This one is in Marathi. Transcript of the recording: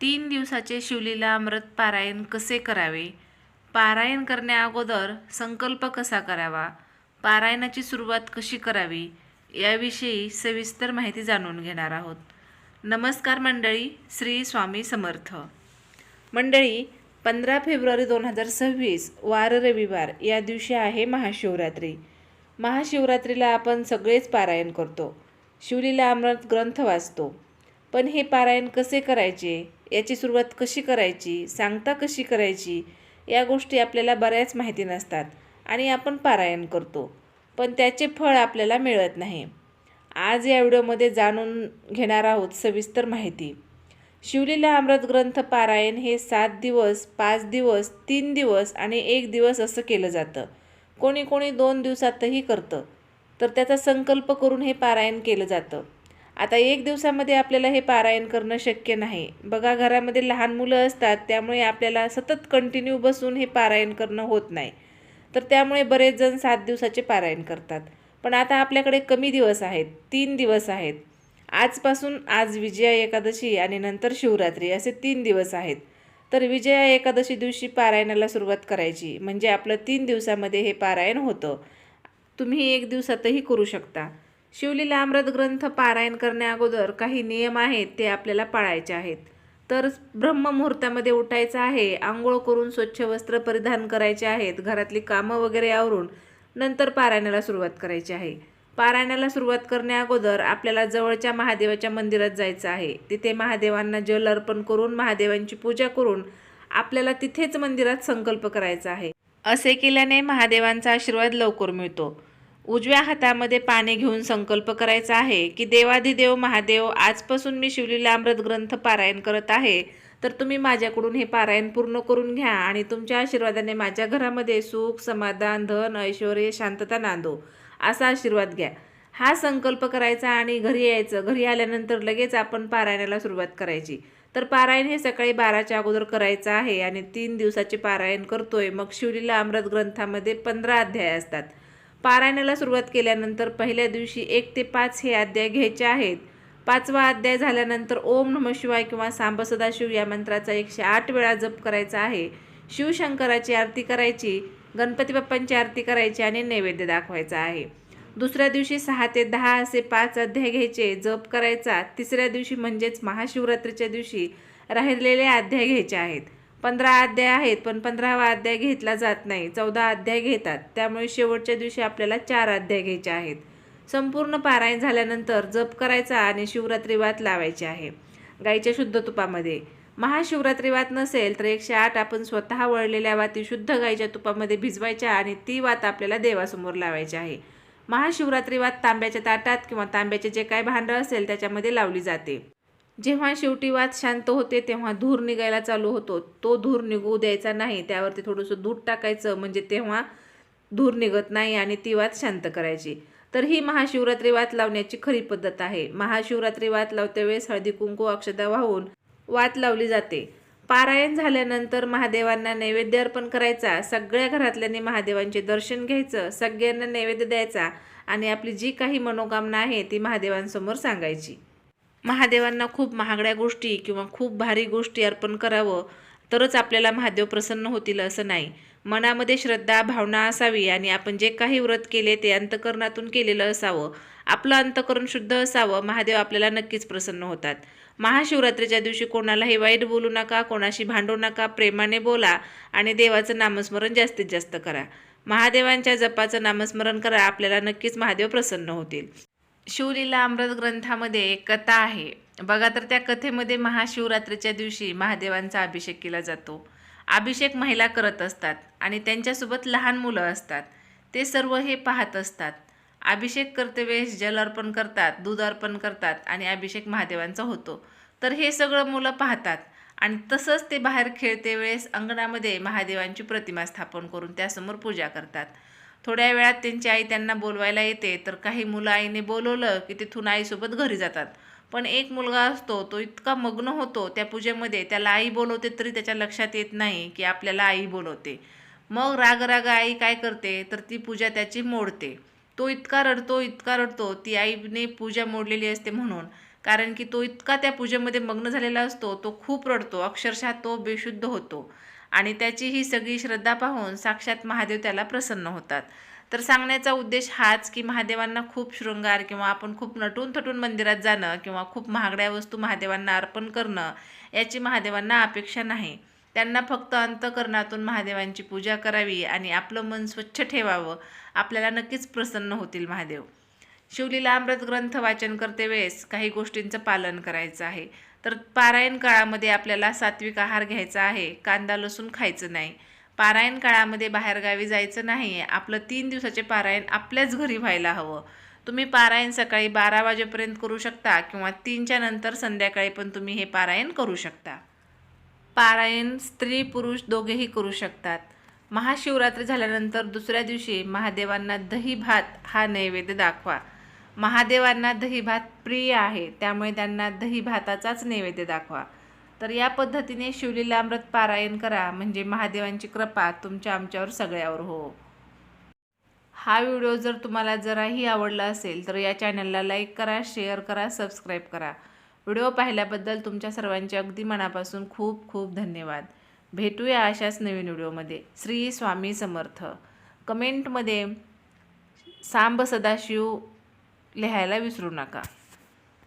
3 दिवसाचे शिवलीला अमृत पारायण कसे करावे? पारायण करण्याअगोदर संकल्प कसा करावा? पारायणाची सुरुवात कशी करावी? याविषयी सविस्तर माहिती जाणून घेणार आहोत. नमस्कार मंडळी, श्री स्वामी समर्थ. मंडळी, 15 फेब्रुवारी 2026 वार रविवार या दिवशी आहे महाशिवरात्री. महाशिवरात्रीला आपण सगळेच पारायण करतो, शिवलीला अमृत ग्रंथ वाचतो. पण हे पारायण कसे करायचे, याची सुरुवात कशी करायची, सांगता कशी करायची, या गोष्टी आपल्याला बऱ्याच माहिती नसतात आणि आपण पारायण करतो, पण त्याचे फळ आपल्याला मिळत नाही. आज या व्हिडिओमध्ये जाणून घेणार आहोत सविस्तर माहिती. शिवलीला अमृत ग्रंथ पारायण हे 7 दिवस, 5 दिवस, 3 दिवस आणि 1 दिवस असं केलं जातं. कोणी कोणी 2 दिवसातही करतं. तर त्याचा संकल्प करून हे पारायण केलं जातं. आता 1 दिवसामध्ये आपल्याला हे पारायण करणं शक्य नाही. बघा, घरामध्ये लहान मुलं असतात, त्यामुळे आपल्याला सतत कंटिन्यू बसून हे पारायण करणं होत नाही. तर त्यामुळे बरेच जण 7 दिवसाचे पारायण करतात. पण आता आपल्याकडे कमी दिवस आहेत, 3 दिवस आहेत. आजपासून आज विजया एकादशी आणि नंतर शिवरात्री असे 3 दिवस आहेत. तर विजया एकादशी दिवशी पारायणाला सुरुवात करायची, म्हणजे आपलं 3 दिवसामध्ये हे पारायण होतं. तुम्ही 1 दिवसातही करू शकता. शिवलीला अमृत ग्रंथ पारायण करण्याअगोदर काही नियम आहेत, ते आपल्याला पाळायचे आहेत. तर ब्रह्ममुहूर्तामध्ये उठायचं आहे, आंघोळ करून स्वच्छ वस्त्र परिधान करायचे आहेत, घरातली कामं वगैरे आवरून नंतर पारायणाला सुरुवात करायची आहे. पारायणाला सुरुवात करण्याअगोदर आपल्याला जवळच्या महादेवाच्या मंदिरात जायचं आहे. तिथे महादेवांना जल अर्पण करून महादेवांची पूजा करून आपल्याला तिथेच मंदिरात संकल्प करायचा आहे. असे केल्याने महादेवांचा आशीर्वाद लवकर मिळतो. उजव्या हातामध्ये पाणी घेऊन संकल्प करायचा आहे की देवाधिदेव महादेव, आजपासून मी शिवलीला अमृत ग्रंथ पारायण करत आहे, तर तुम्ही माझ्याकडून हे पारायण पूर्ण करून घ्या आणि तुमच्या आशीर्वादाने माझ्या घरामध्ये सुख, समाधान, धन, ऐश्वर्य, शांतता नांदो, असा आशीर्वाद घ्या. हा संकल्प करायचा आणि घरी यायचं. घरी आल्यानंतर लगेच आपण पारायणाला सुरुवात करायची. तर पारायण हे सकाळी 12च्या अगोदर करायचं आहे आणि 3 दिवसाचे पारायण करतोय. मग शिवलीला अमृत ग्रंथामध्ये 15 अध्याय असतात. पारायणाला सुरुवात केल्यानंतर पहिल्या दिवशी 1 ते 5 हे अध्याय घ्यायचे आहेत. 5वा अध्याय झाल्यानंतर ओम नमः शिवाय किंवा सांब सदाशिव या मंत्राचा 108 वेळा जप करायचा आहे. शिवशंकराची आरती करायची, गणपती बाप्पांची आरती करायची आणि नैवेद्य दाखवायचा आहे. दुसऱ्या दिवशी 6 ते 10 असे 5 अध्याय घ्यायचे, जप करायचा. तिसऱ्या दिवशी म्हणजेच महाशिवरात्रीच्या दिवशी राहिलेले अध्याय घ्यायचे आहेत. 15 अध्याय आहेत, पण 15वा अध्याय घेतला जात नाही, 14 अध्याय घेतात. त्यामुळे शेवटच्या दिवशी आपल्याला 4 अध्याय घ्यायचे आहेत. संपूर्ण पारायण झाल्यानंतर जप करायचा आणि शिवरात्री वात लावायची आहे गाईच्या शुद्ध तुपामध्ये. महाशिवरात्री वात नसेल तर 108 आपण स्वतः वळलेल्या वाती शुद्ध गाईच्या तुपामध्ये भिजवायच्या आणि ती वात आपल्याला देवासमोर लावायची आहे. महाशिवरात्री वात तांब्याच्या ताटात किंवा तांब्याचे जे काय भांडं असेल त्याच्यामध्ये लावली जाते. जेव्हा शेवटी वात शांत होते तेव्हा धूर निघायला चालू होतो. तो धूर निघू द्यायचा नाही, त्यावरती थोडंसं दूध टाकायचं, म्हणजे तेव्हा धूर निघत नाही आणि ती वात शांत करायची. तर ही महाशिवरात्री वात लावण्याची खरी पद्धत आहे. महाशिवरात्री वात लावते वेळेस हळदी कुंकू अक्षता वाहून वात लावली जाते. पारायण झाल्यानंतर महादेवांना नैवेद्य अर्पण करायचा. सगळ्या घरातल्यांनी महादेवांचे दर्शन घ्यायचं, सगळ्यांना नैवेद्य द्यायचा आणि आपली जी काही मनोकामना आहे ती महादेवांसमोर सांगायची. महादेवांना खूप महागड्या गोष्टी किंवा खूप भारी गोष्टी अर्पण करावं तरच आपल्याला महादेव प्रसन्न होतील असं नाही. मनामध्ये श्रद्धा भावना असावी आणि आपण जे काही व्रत केले ते अंतःकरणातून केलेलं असावं. आपलं अंतःकरण शुद्ध असावं. महादेव आपल्याला नक्कीच प्रसन्न होतात. महाशिवरात्रीच्या दिवशी कोणालाही वाईट बोलू नका, कोणाशी भांडू नका, प्रेमाने बोला आणि देवाचं नामस्मरण जास्तीत जास्त करा. महादेवांच्या जपाचं नामस्मरण करा, आपल्याला नक्कीच महादेव प्रसन्न होतील. शिवलीला अमृत ग्रंथामध्ये एक कथा आहे बघा. तर त्या कथेमध्ये महाशिवरात्रीच्या दिवशी महादेवांचा अभिषेक केला जातो. अभिषेक महिला करत असतात आणि त्यांच्यासोबत लहान मुलं असतात. ते सर्व हे पाहत असतात. अभिषेक करते वेळेस जल अर्पण करतात, दूध अर्पण करतात आणि अभिषेक महादेवांचा होतो. तर हे सगळं मुलं पाहतात आणि तसंच ते बाहेर खेळते वेळेस अंगणामध्ये महादेवांची प्रतिमा स्थापन करून त्यासमोर पूजा करतात. थोड्या वेळात त्यांची आई त्यांना बोलवायला येते. तर काही मुलं आईने बोलवलं की तिथून आईसोबत घरी जातात. पण एक मुलगा असतो, तो इतका मग्न होतो त्या पूजेमध्ये, त्याला आई बोलवते तरी त्याच्या लक्षात येत नाही की आपल्याला आई बोलवते. मग राग आई काय करते, तर ती पूजा त्याची मोडते. तो इतका रडतो, ती आईने पूजा मोडलेली असते म्हणून. कारण की तो इतका त्या पूजेमध्ये मग्न झालेला असतो, तो खूप रडतो, अक्षरशः तो बेशुद्ध होतो आणि त्याची ही सगळी श्रद्धा पाहून साक्षात महादेव त्याला प्रसन्न होतात. तर सांगण्याचा उद्देश हाच की महादेवांना खूप शृंगार किंवा आपण खूप नटून थटून मंदिरात जाणं किंवा खूप महागड्या वस्तू महादेवांना अर्पण करणं याची महादेवांना अपेक्षा नाही. त्यांना फक्त अंतःकरणातून महादेवांची पूजा करावी आणि आपलं मन स्वच्छ ठेवावं, आपल्याला नक्कीच प्रसन्न होतील महादेव. शिवलीला अमृत ग्रंथ वाचन करते वेळेस काही गोष्टींचं पालन करायचं आहे. तर पारायण काळामध्ये आपल्याला सात्विक आहार घ्यायचा आहे, कांदा लसूण खायचं नाही. पारायण काळामध्ये बाहेरगावी जायचं नाही आहे. आपलं 3 दिवसाचे पारायण आपल्याच घरी व्हायला हवं. तुम्ही पारायण सकाळी 12 वाजेपर्यंत करू शकता किंवा 3च्या नंतर संध्याकाळी पण तुम्ही हे पारायण करू शकता. पारायण स्त्री पुरुष दोघेही करू शकतात. महाशिवरात्री झाल्यानंतर दुसऱ्या दिवशी महादेवांना दही भात हा नैवेद्य दाखवा. महादेवांना दही भात प्रिय आहे, त्यामुळे त्यांना दही भाताचाच नैवेद्य दाखवा. तर या पद्धतीने शिवलीलामृत पारायण करा, म्हणजे महादेवांची कृपा तुमच्या आमच्यावर सगळ्यावर हो. हा व्हिडिओ जर तुम्हाला जराही आवडला असेल तर या चॅनलला लाईक करा, शेअर करा, सबस्क्राईब करा. व्हिडिओ पाहिल्याबद्दल तुमच्या सर्वांचे अगदी मनापासून खूप खूप धन्यवाद. भेटूया अशाच नवीन व्हिडिओमध्ये. श्री स्वामी समर्थ. कमेंटमध्ये सांब सदाशिव लिहायला विसरू नका.